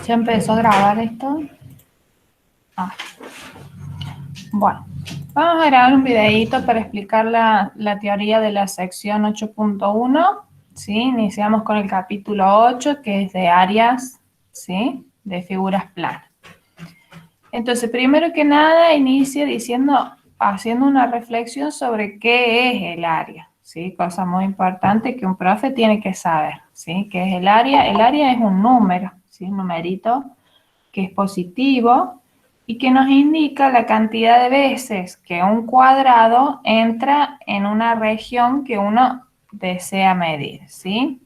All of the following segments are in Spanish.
¿Ya empezó a grabar esto? Ah. Bueno, vamos a grabar un videíto para explicar la teoría de la sección 8.1. ¿Sí? Iniciamos con el capítulo 8, que es de áreas, ¿sí? De figuras planas. Entonces, primero que nada, inicia haciendo una reflexión sobre qué es el área, ¿sí? Cosa muy importante que un profe tiene que saber, ¿sí? ¿Qué es el área? El área es un número, ¿sí? Un numerito que es positivo y que nos indica la cantidad de veces que un cuadrado entra en una región que uno desea medir, ¿sí?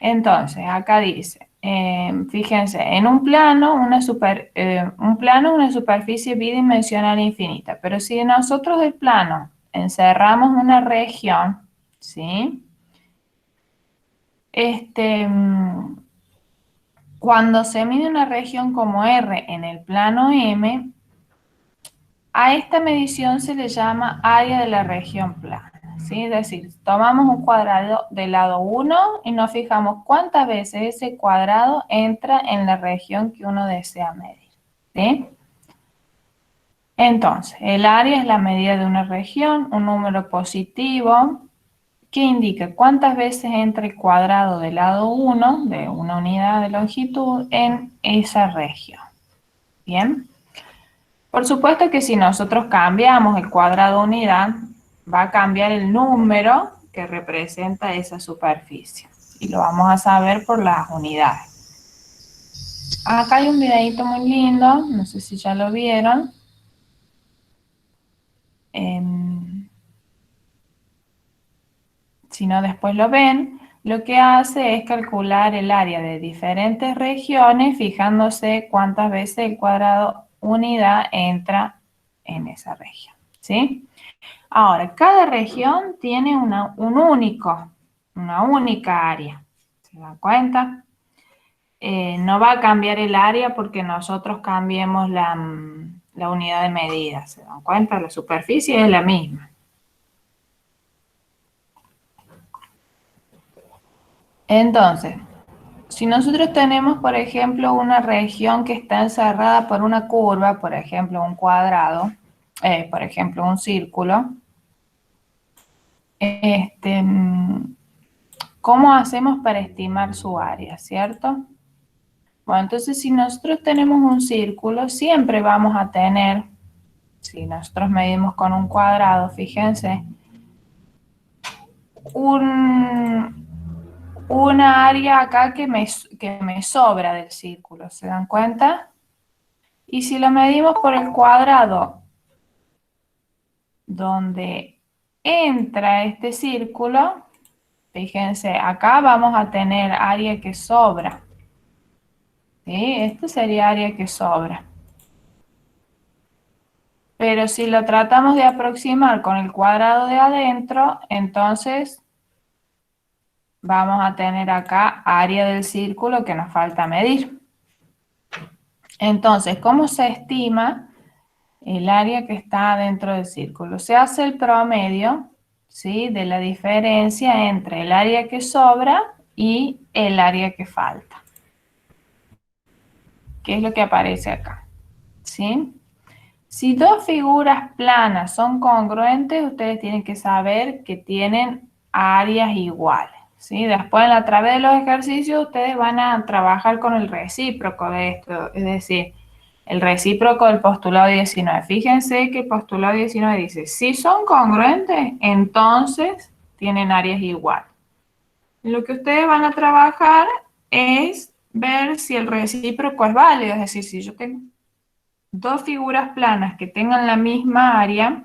Entonces, acá dice, fíjense, en un plano, una superficie bidimensional infinita, pero si nosotros del plano encerramos una región, ¿sí? Cuando se mide una región como R en el plano M, a esta medición se le llama área de la región plana, ¿sí? Es decir, tomamos un cuadrado del lado 1 y nos fijamos cuántas veces ese cuadrado entra en la región que uno desea medir, ¿sí? Entonces, el área es la medida de una región, un número positivo, que indica cuántas veces entra el cuadrado del lado 1, de una unidad de longitud, en esa región. ¿Bien? Por supuesto que si nosotros cambiamos el cuadrado unidad, va a cambiar el número que representa esa superficie. Y lo vamos a saber por las unidades. Acá hay un videito muy lindo, no sé si ya lo vieron. Si no, después lo ven. Lo que hace es calcular el área de diferentes regiones, fijándose cuántas veces el cuadrado unidad entra en esa región, ¿sí? Ahora, cada región tiene una única área. ¿Se dan cuenta? No va a cambiar el área porque nosotros cambiemos la unidad de medida. ¿Se dan cuenta? La superficie es la misma. Entonces, si nosotros tenemos, por ejemplo, una región que está encerrada por una curva, por ejemplo, un cuadrado, por ejemplo, un círculo, ¿cómo hacemos para estimar su área, cierto? Bueno, entonces si nosotros tenemos un círculo, siempre vamos a tener, si nosotros medimos con un cuadrado, fíjense, una área acá que me sobra del círculo, ¿se dan cuenta? Y si lo medimos por el cuadrado donde entra este círculo, fíjense, acá vamos a tener área que sobra. ¿Sí? Este sería área que sobra. Pero si lo tratamos de aproximar con el cuadrado de adentro, entonces vamos a tener acá área del círculo que nos falta medir. Entonces, ¿cómo se estima el área que está dentro del círculo? Se hace el promedio, ¿sí?, de la diferencia entre el área que sobra y el área que falta. ¿Qué es lo que aparece acá? ¿Sí? Si dos figuras planas son congruentes, ustedes tienen que saber que tienen áreas iguales, ¿sí? Después, a través de los ejercicios, ustedes van a trabajar con el recíproco de esto, es decir, el recíproco del postulado 19. Fíjense que el postulado 19 dice, si son congruentes, entonces tienen áreas iguales. Lo que ustedes van a trabajar es ver si el recíproco es válido, es decir, si yo tengo dos figuras planas que tengan la misma área,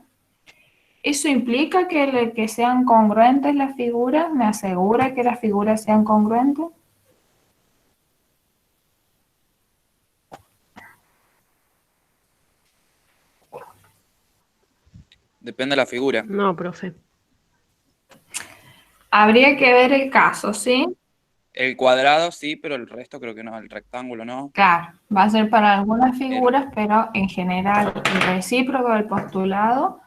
¿eso implica que sean congruentes las figuras? ¿Me asegura que las figuras sean congruentes? Depende de la figura. No, profe. Habría que ver el caso, ¿sí? El cuadrado sí, pero el resto creo que no. El rectángulo no. Claro, va a ser para algunas figuras, pero en general el recíproco del postulado,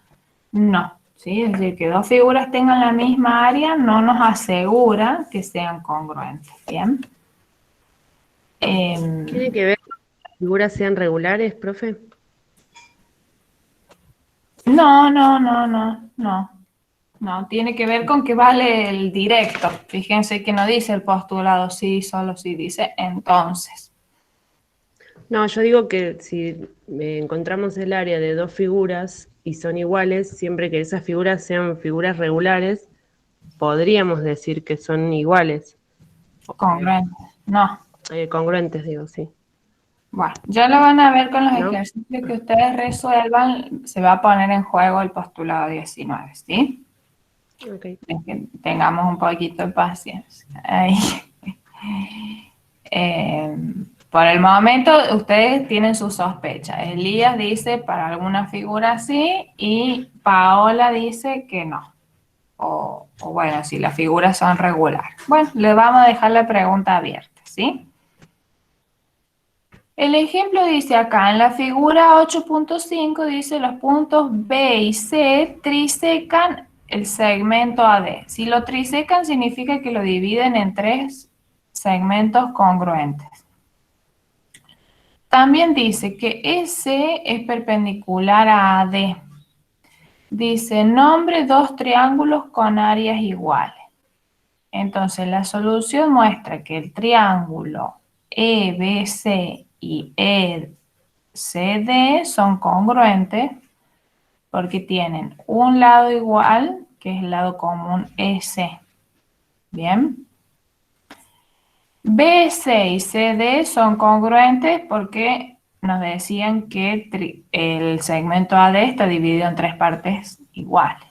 no. ¿Sí? Es decir, que dos figuras tengan la misma área no nos asegura que sean congruentes. ¿Bien? ¿Tiene que ver con que las figuras sean regulares, profe? No, no, no, no, no. No, tiene que ver con que vale el directo. Fíjense que no dice el postulado sí, solo sí, dice entonces. No, yo digo que si encontramos el área de dos figuras y son iguales, siempre que esas figuras sean figuras regulares, podríamos decir que son iguales, Congruente. No. congruentes, digo, sí. Bueno, ya lo van a ver con los ¿No? ejercicios que ustedes resuelvan. Se va a poner en juego el postulado 19, ¿sí? Ok. Que tengamos un poquito de paciencia. Ahí. Eh, por el momento, ustedes tienen sus sospechas. Elías dice para alguna figura sí y Paola dice que no. O bueno, si las figuras son regulares. Bueno, le vamos a dejar la pregunta abierta, ¿sí? El ejemplo dice acá, en la figura 8.5 dice los puntos B y C trisecan el segmento AD. Si lo trisecan significa que lo dividen en tres segmentos congruentes. También dice que S es perpendicular a AD. Dice, nombre dos triángulos con áreas iguales. Entonces, la solución muestra que el triángulo EBC y ECD son congruentes porque tienen un lado igual, que es el lado común EC. Bien. BC y CD son congruentes porque nos decían que el segmento AD está dividido en tres partes iguales.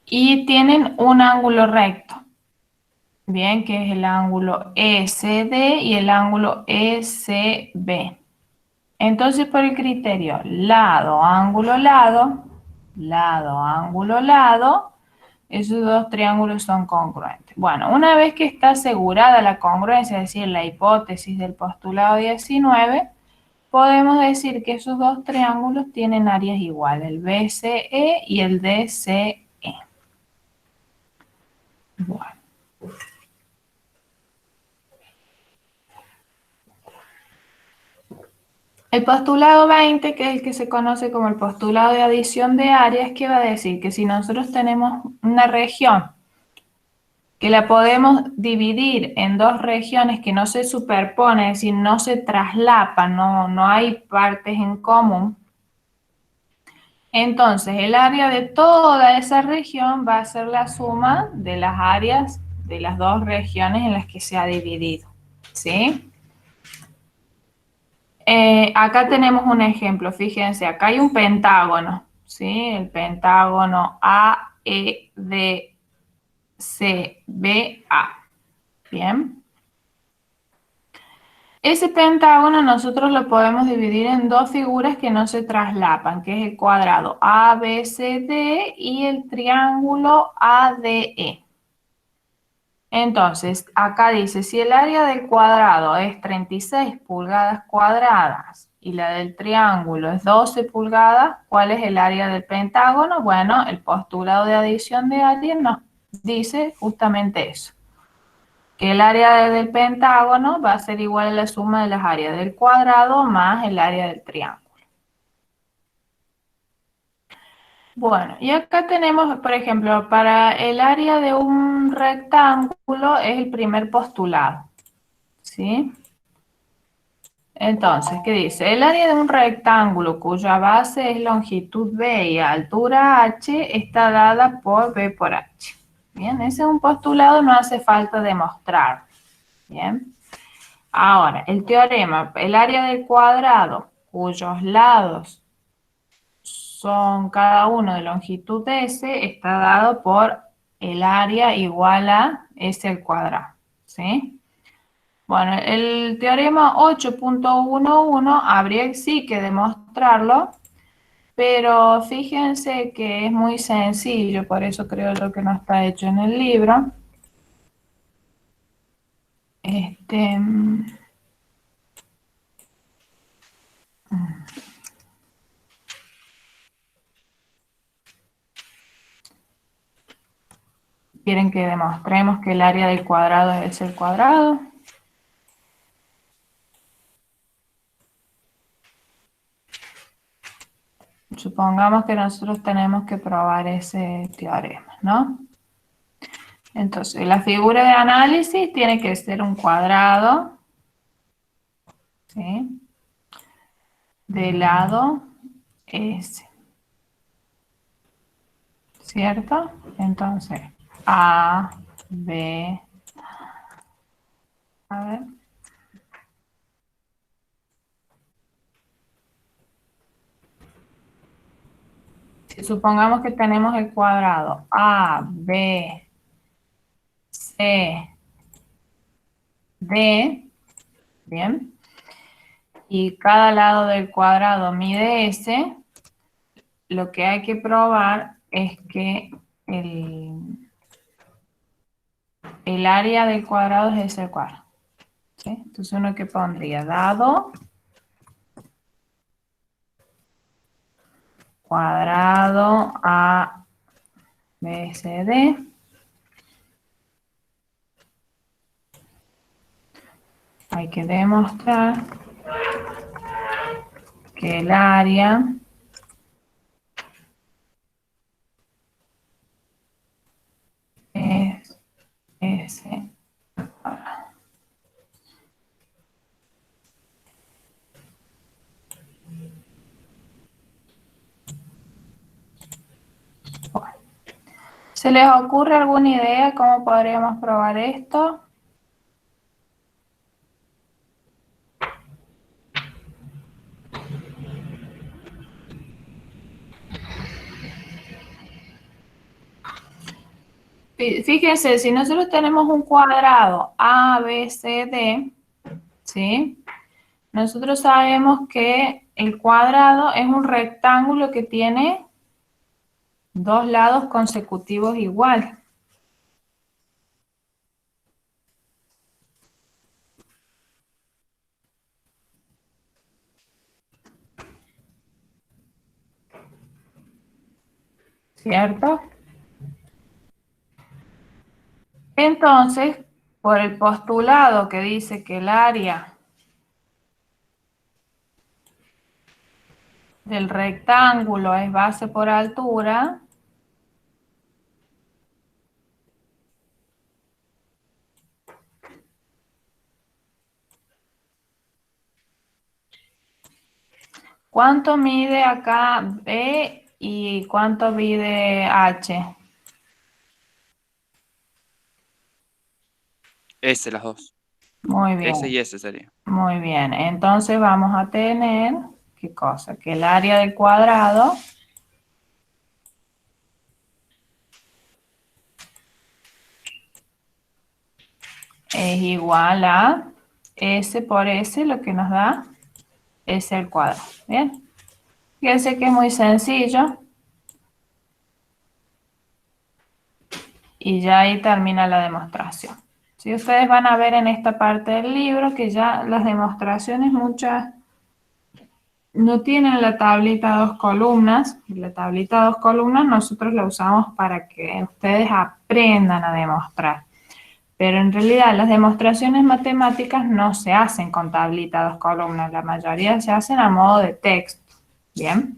Y tienen un ángulo recto, bien, que es el ángulo ECD y el ángulo ECB. Entonces, por el criterio lado, ángulo, lado, lado, ángulo, lado, esos dos triángulos son congruentes. Bueno, una vez que está asegurada la congruencia, es decir, la hipótesis del postulado 19, podemos decir que esos dos triángulos tienen áreas iguales, el BCE y el DCE. Bueno. El postulado 20, que es el que se conoce como el postulado de adición de áreas, ¿qué va a decir? Que si nosotros tenemos una región que la podemos dividir en dos regiones que no se superponen, es decir, no se traslapan, no hay partes en común, entonces el área de toda esa región va a ser la suma de las áreas de las dos regiones en las que se ha dividido, ¿sí? Acá tenemos un ejemplo, fíjense, acá hay un pentágono, ¿sí? El pentágono AEDCBA, ¿bien? Ese pentágono nosotros lo podemos dividir en dos figuras que no se traslapan, que es el cuadrado ABCD y el triángulo ADE. Entonces, acá dice, si el área del cuadrado es 36 pulgadas cuadradas y la del triángulo es 12 pulgadas, ¿cuál es el área del pentágono? Bueno, el postulado de adición de áreas nos dice justamente eso, que el área del pentágono va a ser igual a la suma de las áreas del cuadrado más el área del triángulo. Bueno, y acá tenemos, por ejemplo, para el área de un rectángulo es el primer postulado, ¿sí? Entonces, ¿qué dice? El área de un rectángulo cuya base es longitud B y altura H está dada por B por H. Bien, ese es un postulado, no hace falta demostrar. Bien. Ahora, el teorema, el área del cuadrado cuyos lados son cada uno de longitud S está dado por el área igual a S al cuadrado. ¿Sí? Bueno, el teorema 8.11 habría sí que demostrarlo, pero fíjense que es muy sencillo, por eso creo yo que no está hecho en el libro. Este, ¿Quieren que demostremos que el área del cuadrado es el cuadrado? Supongamos que nosotros tenemos que probar ese teorema, ¿no? Entonces, la figura de análisis tiene que ser un cuadrado, ¿sí? De lado S, ¿cierto? Entonces, A, B, a ver. Si supongamos que tenemos el cuadrado A, B, C, D, ¿bien? Y cada lado del cuadrado mide S, lo que hay que probar es que el área del cuadrado es ese cuadrado, ¿sí? Entonces uno que pondría dado cuadrado A, B, C, D. Hay que demostrar que el área es ese cuadrado. Bueno. ¿Se les ocurre alguna idea cómo podríamos probar esto? Fíjense, si nosotros tenemos un cuadrado A, B, C, D, ¿sí? Nosotros sabemos que el cuadrado es un rectángulo que tiene dos lados consecutivos iguales. ¿Cierto? Entonces, por el postulado que dice que el área del rectángulo es base por altura, ¿cuánto mide acá B y cuánto mide H? S, las dos. Muy bien. S y S sería. Muy bien, entonces vamos a tener, ¿qué cosa? Que el área del cuadrado es igual a S por S, lo que nos da S al cuadrado. Bien, fíjense que es muy sencillo. Y ya ahí termina la demostración. Si ustedes van a ver en esta parte del libro que ya las demostraciones muchas no tienen la tablita dos columnas. La tablita dos columnas nosotros la usamos para que ustedes aprendan a demostrar. Pero en realidad las demostraciones matemáticas no se hacen con tablita dos columnas. La mayoría se hacen a modo de texto. Bien.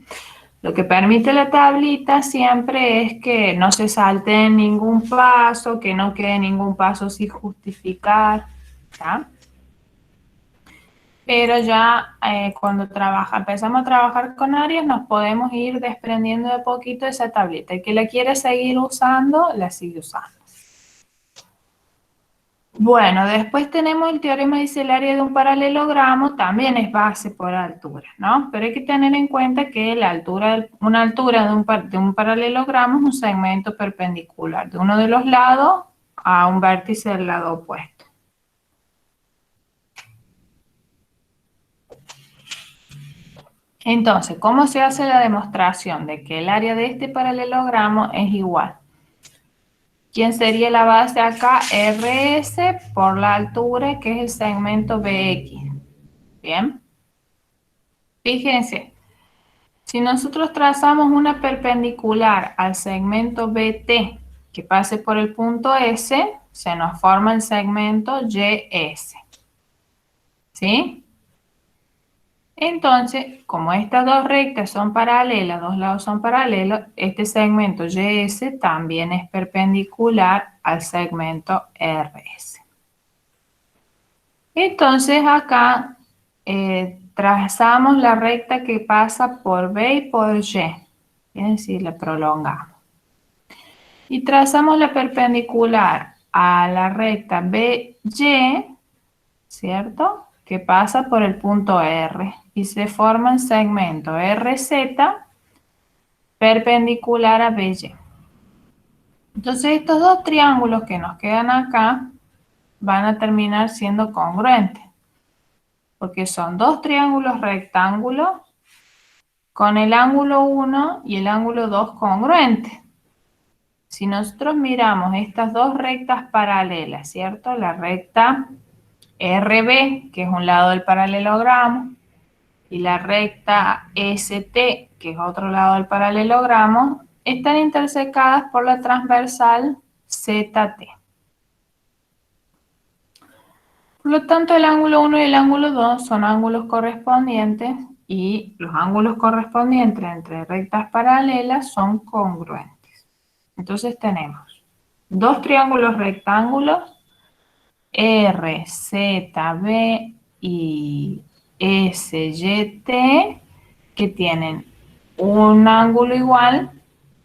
Lo que permite la tablita siempre es que no se salte ningún paso, que no quede ningún paso sin justificar, ¿tá? Pero ya cuando empezamos a trabajar con áreas nos podemos ir desprendiendo de poquito de esa tablita. El que la quiere seguir usando, la sigue usando. Bueno, después tenemos el teorema dice el área de un paralelogramo, también es base por altura, ¿no? Pero hay que tener en cuenta que una altura de un paralelogramo es un segmento perpendicular de uno de los lados a un vértice del lado opuesto. Entonces, ¿cómo se hace la demostración de que el área de este paralelogramo es igual? ¿Quién sería la base acá? RS por la altura, que es el segmento BX. Bien. Fíjense, si nosotros trazamos una perpendicular al segmento BT, que pase por el punto S, se nos forma el segmento YS. ¿Sí? Entonces, como estas dos rectas son paralelas, dos lados son paralelos, este segmento YS también es perpendicular al segmento RS. Entonces, acá trazamos la recta que pasa por B y por Y. Es decir, la prolongamos. Y trazamos la perpendicular a la recta BY, ¿cierto? Que pasa por el punto R y se forma el segmento RZ perpendicular a BY. Entonces estos dos triángulos que nos quedan acá van a terminar siendo congruentes, porque son dos triángulos rectángulos con el ángulo 1 y el ángulo 2 congruentes. Si nosotros miramos estas dos rectas paralelas, ¿cierto? La recta RB, que es un lado del paralelogramo, y la recta ST, que es otro lado del paralelogramo, están intersecadas por la transversal ZT. Por lo tanto, el ángulo 1 y el ángulo 2 son ángulos correspondientes y los ángulos correspondientes entre rectas paralelas son congruentes. Entonces tenemos dos triángulos rectángulos, RZB y SYT, que tienen un ángulo igual,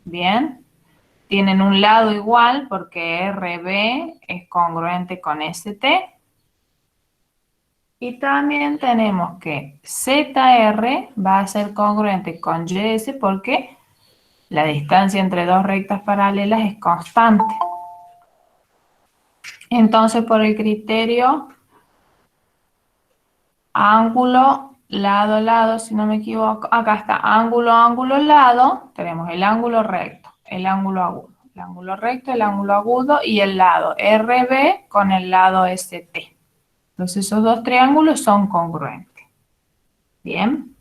bien, tienen un lado igual porque RB es congruente con ST. Y también tenemos que ZR va a ser congruente con YS porque la distancia entre dos rectas paralelas es constante. Entonces, por el criterio ángulo, lado, lado, si no me equivoco, acá está ángulo, ángulo, lado, tenemos el ángulo recto, el ángulo agudo, el ángulo recto, el ángulo agudo y el lado RB con el lado ST. Entonces esos dos triángulos son congruentes. Bien.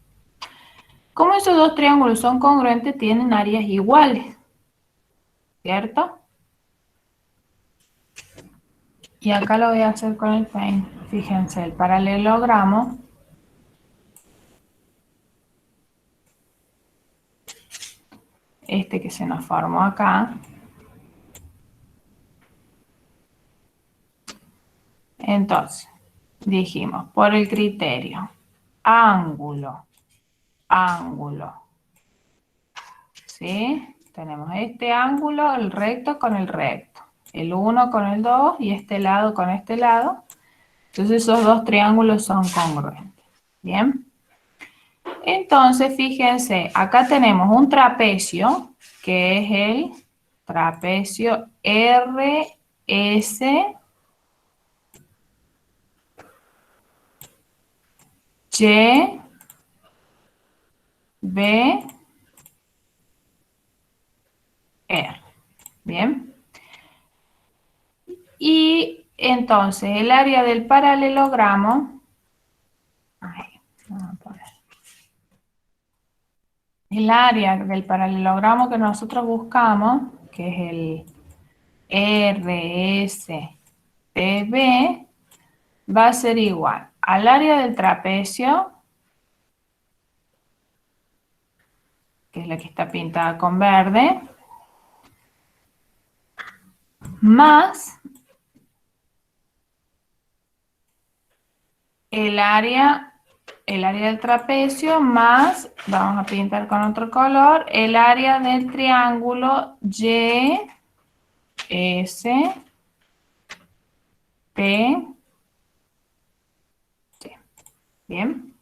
Como esos dos triángulos son congruentes, tienen áreas iguales, ¿cierto? Y acá lo voy a hacer con el Paint. Fíjense, el paralelogramo este que se nos formó acá. Entonces, dijimos, por el criterio, ángulo, ángulo, ¿sí? Tenemos este ángulo, el recto con el recto, el 1 con el 2 y este lado con este lado. Entonces esos dos triángulos son congruentes, ¿bien? Entonces, fíjense, acá tenemos un trapecio, que es el trapecio RS Y, B, R. Bien. Y entonces el área del paralelogramo, el área del paralelogramo que nosotros buscamos, que es el RSTB, va a ser igual al área del trapecio, que es la que está pintada con verde, más el área del trapecio, más, vamos a pintar con otro color, el área del triángulo YSP, bien,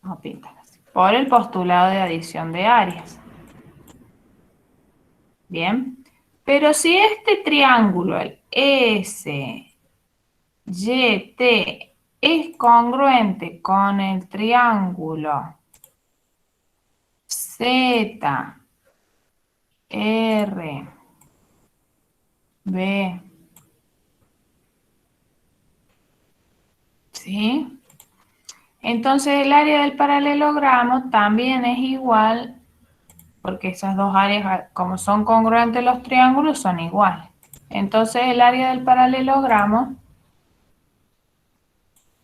vamos a pintar así, por el postulado de adición de áreas. Bien, pero si este triángulo, el SYT, es congruente con el triángulo ZRB, ¿sí? Entonces el área del paralelogramo también es igual porque esas dos áreas, como son congruentes los triángulos, son iguales. Entonces el área del paralelogramo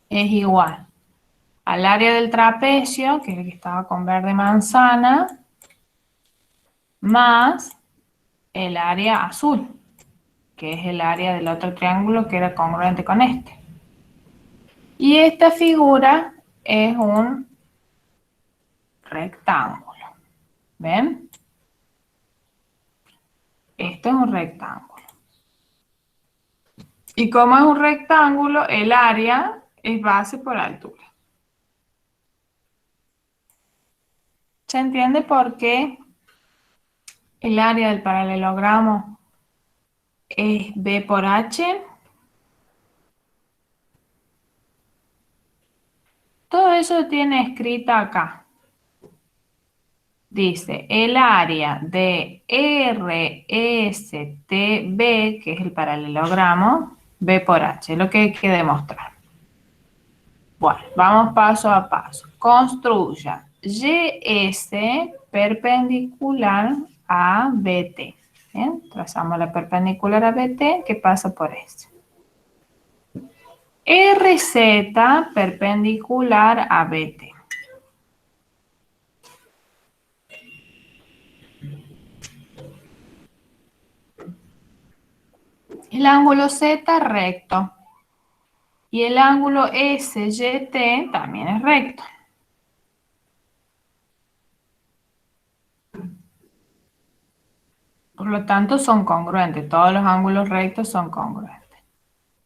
es igual al área del trapecio, que es el que estaba con verde manzana, más el área azul, que es el área del otro triángulo que era congruente con este. Y esta figura es un rectángulo. ¿Ven? Esto es un rectángulo. Y como es un rectángulo, el área es base por altura. ¿Se entiende por qué el área del paralelogramo es B por H? Todo eso tiene escrita acá. Dice, el área de RSTB, que es el paralelogramo, B por H, es lo que hay que demostrar. Bueno, vamos paso a paso. Construya YS perpendicular a BT. ¿Bien? Trazamos la perpendicular a BT que pasa por S. RZ perpendicular a BT. El ángulo Z recto. Y el ángulo SYT también es recto. Por lo tanto, son congruentes. Todos los ángulos rectos son congruentes.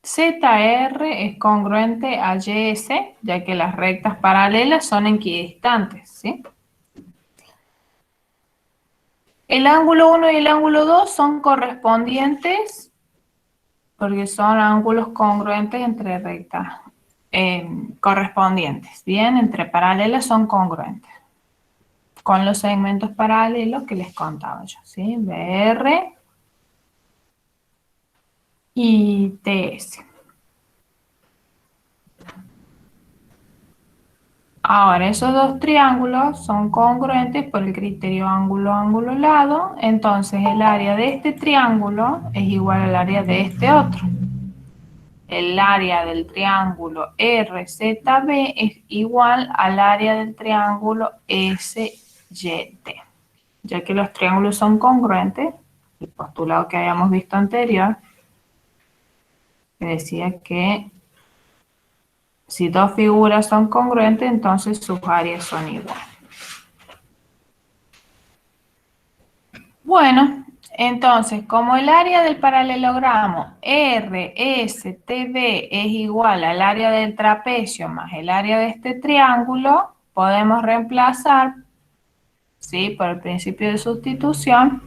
ZR es congruente a YS, ya que las rectas paralelas son equidistantes, ¿sí? El ángulo 1 y el ángulo 2 son correspondientes porque son ángulos congruentes entre rectas correspondientes. Bien, entre paralelas son congruentes con los segmentos paralelos que les contaba yo, ¿sí? BR y TS. Ahora, esos dos triángulos son congruentes por el criterio ángulo-ángulo-lado, entonces el área de este triángulo es igual al área de este otro. El área del triángulo RZB es igual al área del triángulo SYT. Ya que los triángulos son congruentes, el postulado que habíamos visto anterior, que decía que si dos figuras son congruentes, entonces sus áreas son iguales. Bueno, entonces, como el área del paralelogramo RSTB es igual al área del trapecio más el área de este triángulo, podemos reemplazar, ¿sí?, por el principio de sustitución,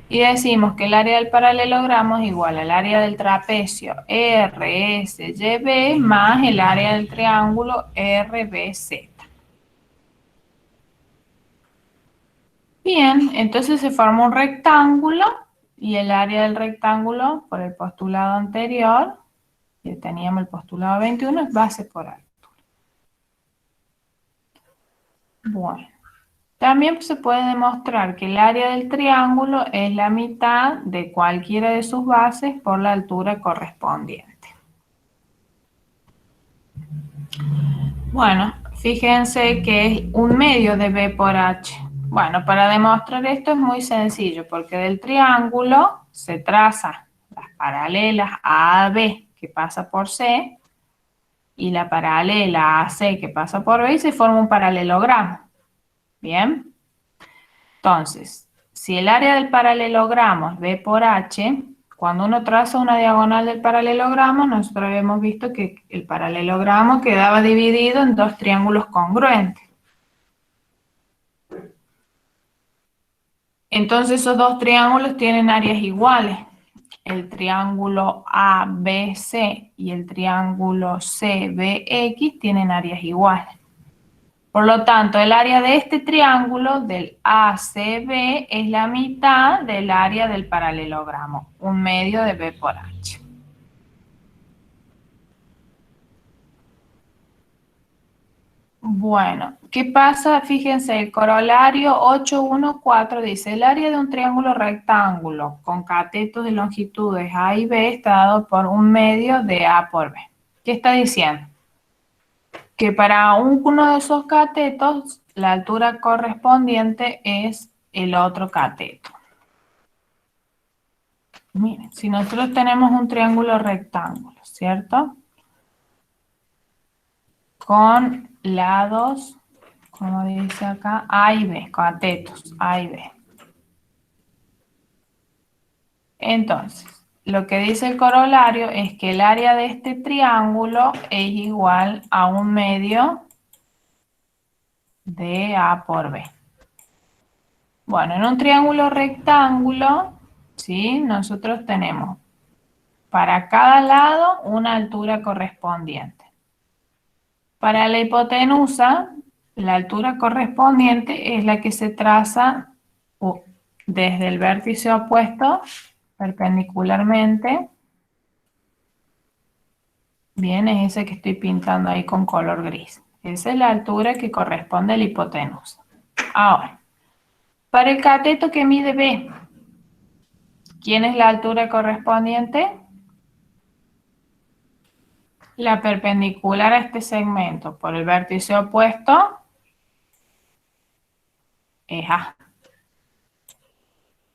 y decimos que el área del paralelogramo es igual al área del trapecio RSYB más el área del triángulo RBZ. Bien, entonces se forma un rectángulo y el área del rectángulo, por el postulado anterior, que teníamos el postulado 21, es base por altura. Bueno, también se puede demostrar que el área del triángulo es la mitad de cualquiera de sus bases por la altura correspondiente. Bueno, fíjense que es un medio de B por H. Bueno, para demostrar esto es muy sencillo, porque del triángulo se trazan las paralelas a AB, que pasa por C, y la paralela a AC, que pasa por B, y se forma un paralelogramo. ¿Bien? Entonces, si el área del paralelogramo es B por H, cuando uno traza una diagonal del paralelogramo, nosotros habíamos visto que el paralelogramo quedaba dividido en dos triángulos congruentes. Entonces esos dos triángulos tienen áreas iguales. El triángulo ABC y el triángulo CBX tienen áreas iguales. Por lo tanto, el área de este triángulo, del ACB, es la mitad del área del paralelogramo, un medio de B por H. Bueno, ¿qué pasa? Fíjense, el corolario 814 dice, el área de un triángulo rectángulo con catetos de longitudes A y B está dado por un medio de A por B. ¿Qué está diciendo? Que para uno de esos catetos, la altura correspondiente es el otro cateto. Miren, si nosotros tenemos un triángulo rectángulo, ¿cierto? Con lados, como dice acá, A y B, catetos, A y B. Entonces, lo que dice el corolario es que el área de este triángulo es igual a un medio de A por B. Bueno, en un triángulo rectángulo, ¿sí? Nosotros tenemos para cada lado una altura correspondiente. Para la hipotenusa, la altura correspondiente es la que se traza desde el vértice opuesto, perpendicularmente. Bien, es ese que estoy pintando ahí con color gris. Esa es la altura que corresponde a la hipotenusa. Ahora, para el cateto que mide B, ¿quién es la altura correspondiente? La perpendicular a este segmento por el vértice opuesto es A.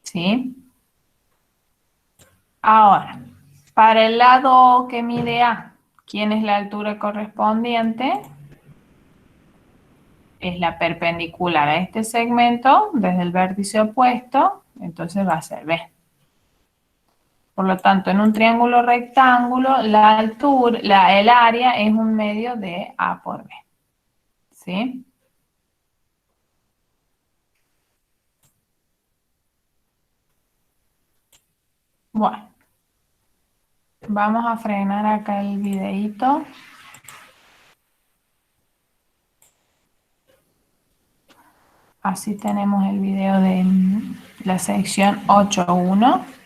¿Sí? Ahora, para el lado que mide A, ¿quién es la altura correspondiente? Es la perpendicular a este segmento desde el vértice opuesto, entonces va a ser B. Por lo tanto, en un triángulo rectángulo, la altura, el área es un medio de A por B. ¿Sí? Bueno, vamos a frenar acá el videíto. Así tenemos el video de la sección 8.1.